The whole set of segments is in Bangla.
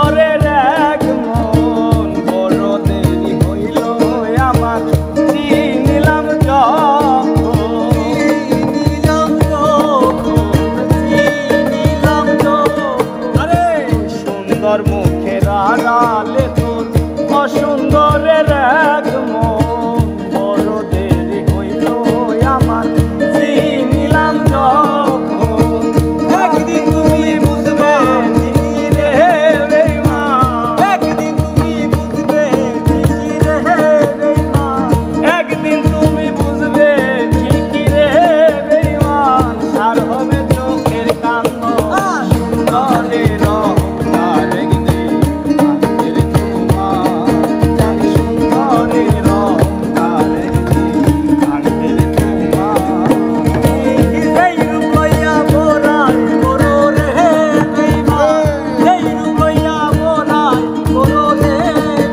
অসুন্দরের এক মন বড় দেরি হইল আমার চিনিলাম আরে সুন্দর মুখের আড়ালে তোর অসুন্দরের এক মন বড় দেরি হইল আমার চিনিলাম যখন একদিন তুমি বুঝবে ঠিকই রে বেঈমান একদিন তুমি বুঝবে ঠিকই রে বেঈমান একদিন তুমি বুঝবে ঠিকই রে বেঈমান আর হবে চোখের কান্না সুন্দরের অহংকার একদিন আজকের তোমার জানি সুন্দরের অহংকার একদিন আজকের তোমার এই রূপ লইয়া মোরাই করো রে বেঈমান এই রূপ লইয়া মোরাই করো রে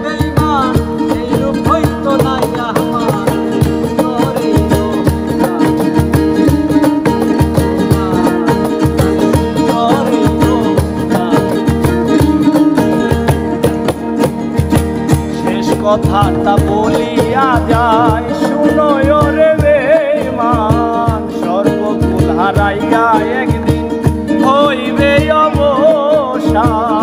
বেঈমান এই রূপ হইতো নাই আমার সুন্দরের শেষ কথাটা বলিয়া যায় শুনো রে বেঈমান সর্বকুল হারাইয়া একদিন হইবে অবসান